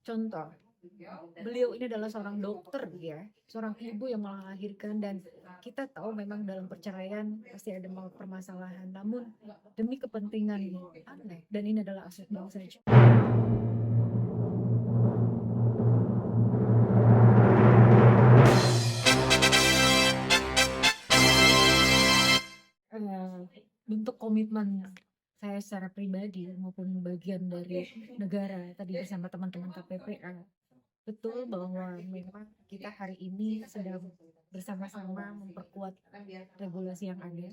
Contoh, beliau ini adalah seorang dokter ya, seorang ibu yang melahirkan dan kita tahu memang dalam perceraian pasti ada permasalahan. Namun demi kepentingan anak dan ini adalah aset bangsa juga. Bentuk komitmen saya secara pribadi maupun bagian dari negara tadi bersama teman-teman KPPA, betul bahwa memang kita hari ini sedang bersama-sama memperkuat regulasi yang ada,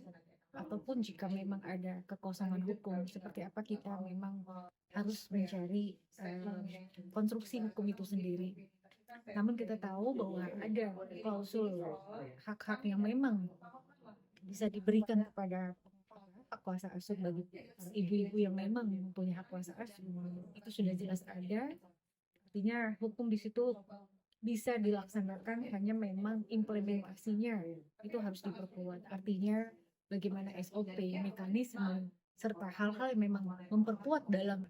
ataupun jika memang ada kekosongan hukum seperti apa kita memang harus mencari konstruksi hukum itu sendiri. Namun kita tahu bahwa ada klausul hak-hak yang memang bisa diberikan kepada hak kuasa asuh bagi ibu-ibu yang memang mempunyai hak kuasa asuh, itu sudah jelas ada. Artinya hukum di situ bisa dilaksanakan, hanya memang implementasinya itu harus diperkuat. Artinya bagaimana SOP, mekanisme, serta hal-hal yang memang memperkuat dalam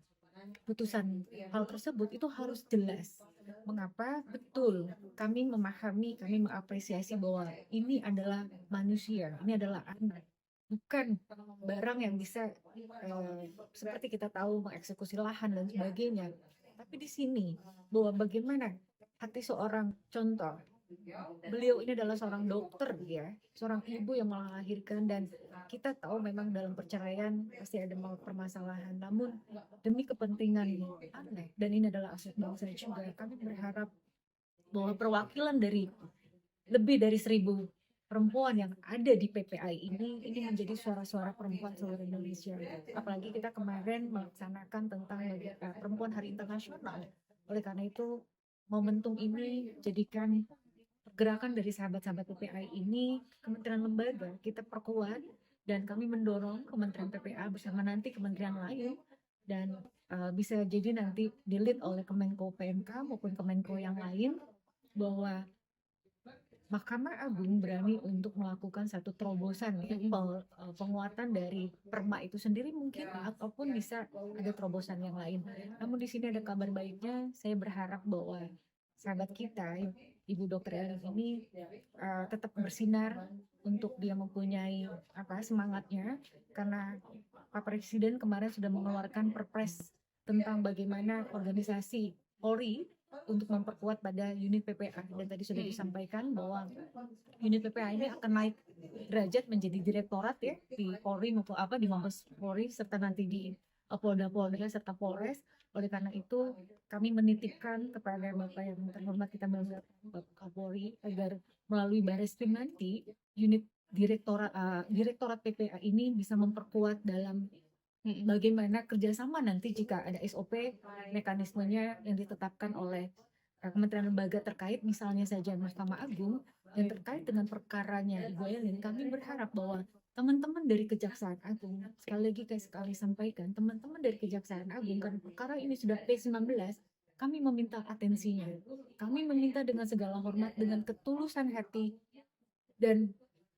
putusan hal tersebut itu harus jelas. Mengapa? Betul, kami memahami, kami mengapresiasi bahwa ini adalah manusia, ini adalah anak, bukan barang yang bisa seperti kita tahu mengeksekusi lahan dan sebagainya. Tapi di sini bahwa bagaimana hati seorang, contoh, beliau ini adalah seorang dokter ya, seorang ibu yang melahirkan dan kita tahu memang dalam perceraian pasti ada permasalahan. Namun demi kepentingan anak dan ini adalah aset bangsa juga, kami berharap bahwa perwakilan dari lebih dari 1.000 perempuan yang ada di PPI ini menjadi suara-suara perempuan seluruh Indonesia. Apalagi kita kemarin melaksanakan tentang perempuan Hari Internasional. Oleh karena itu, momentum ini jadikan gerakan dari sahabat-sahabat PPI ini, kementerian lembaga kita perkuat, dan kami mendorong Kementerian PPA bersama nanti kementerian lain, dan bisa jadi nanti di-lead oleh Kemenko PMK maupun Kemenko yang lain, bahwa Mahkamah Agung berani untuk melakukan satu terobosan ya, penguatan dari Perma itu sendiri mungkin, ataupun bisa ada terobosan yang lain. Namun di sini ada kabar baiknya, saya berharap bahwa sahabat kita Ibu Dr. Elin ini tetap bersinar untuk dia mempunyai semangatnya, karena Pak Presiden kemarin sudah mengeluarkan Perpres tentang bagaimana organisasi Polri untuk memperkuat pada unit PPA, dan tadi sudah disampaikan bahwa unit PPA ini akan naik derajat menjadi direktorat ya di Polri maupun di Mabes Polri, serta nanti di Polda serta Polres. Oleh karena itu kami menitipkan kepada Bapak yang terhormat kita Bapak Kapolri agar melalui Bareskrim nanti unit direktorat PPA ini bisa memperkuat dalam bagaimana kerjasama nanti jika ada SOP mekanismenya yang ditetapkan oleh kementerian lembaga terkait, misalnya saja Mahkamah Agung, dan terkait dengan perkaranya Ibu Elin, kami berharap bahwa teman-teman dari Kejaksaan Agung, sekali lagi sekali sampaikan, teman-teman dari Kejaksaan Agung, karena perkara ini sudah P19, kami meminta atensinya, kami meminta dengan segala hormat, dengan ketulusan hati, dan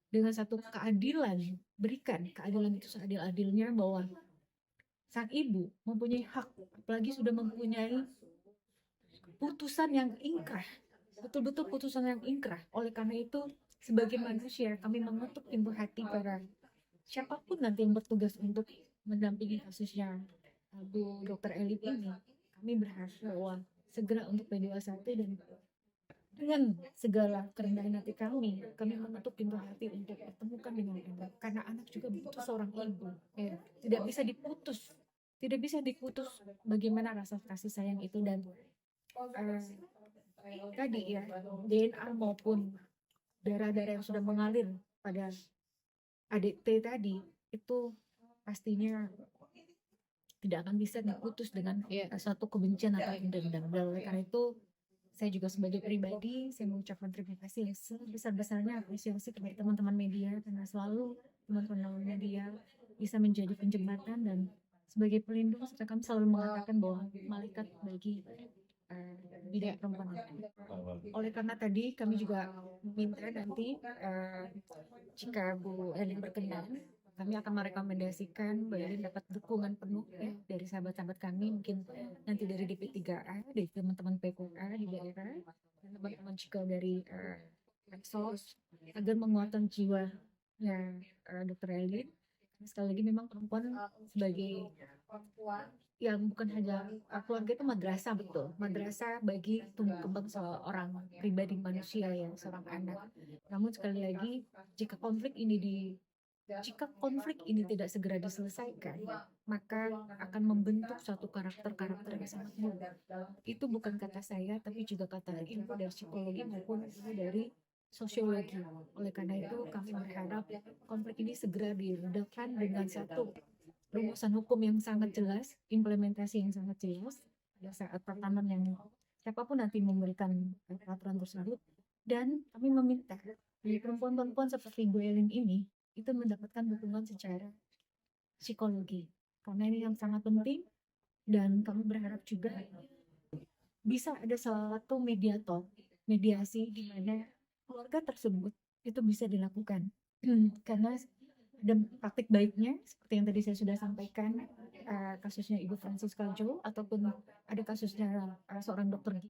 dengan satu keadilan, berikan keadilan itu seadil-adilnya, bahwa sang ibu mempunyai hak, apalagi sudah mempunyai putusan yang ingkrah, betul-betul putusan yang ingkrah. Oleh karena itu, sebagai manusia, kami mengetuk pintu hati para siapapun nanti yang bertugas untuk mendampingi kasusnya Bu Dr. Elin ini. Kami berharap bahwa segera untuk P21, dan dengan segala kerendahan hati kami mengetuk pintu hati untuk pertemukan dengan anak, karena anak juga butuh seorang ibu. Tidak bisa diputus bagaimana rasa kasih sayang itu. Dan tadi ya, DNA maupun darah-darah yang sudah mengalir pada adik T tadi itu pastinya tidak akan bisa diputus dengan suatu kebencian atau dendam. Dan oleh karena itu, saya juga sebagai pribadi, saya mengucapkan terima kasih sebesar-besarnya, apresiasi kepada teman-teman media, karena selalu teman-teman media bisa menjadi penjembatan dan sebagai pelindung, serta kami selalu mengatakan bahwa malaikat bagi bidang perempuan. Oleh karena tadi kami juga minta nanti jika Bu Elin berkenan, kami akan merekomendasikan Mbak Elin dapat dukungan penuh ya dari sahabat-sahabat kami, mungkin nanti dari DP3A, dari teman-teman PPA di daerah, dan teman-teman juga dari Medsos, agar menguatkan jiwa ya Dokter Elin. Sekali lagi memang perempuan sebagai yang bukan hanya keluarga itu madrasah, betul, madrasah bagi tumbuh kembang seorang pribadi manusia ya, seorang anak. Namun sekali lagi jika konflik ini tidak segera diselesaikan, maka akan membentuk suatu karakter-karakter yang sangat buruk. Itu bukan kata saya, tapi juga kata ilmu dari psikologi maupun ilmu dari sosiologi. Oleh karena itu, kami berharap konflik ini segera diredakan dengan satu rumusan hukum yang sangat jelas, implementasi yang sangat jelas pada saat pertahanan yang siapapun nanti memberikan peraturan tersebut. Dan kami meminta dari perempuan-perempuan seperti Bu Elin ini itu mendapatkan dukungan secara psikologi, karena ini yang sangat penting. Dan kami berharap juga bisa ada suatu mediasi di mana keluarga tersebut itu bisa dilakukan. Karena ada praktik baiknya seperti yang tadi saya sudah sampaikan, kasusnya Ibu Francisca Jo, ataupun ada kasusnya seorang dokter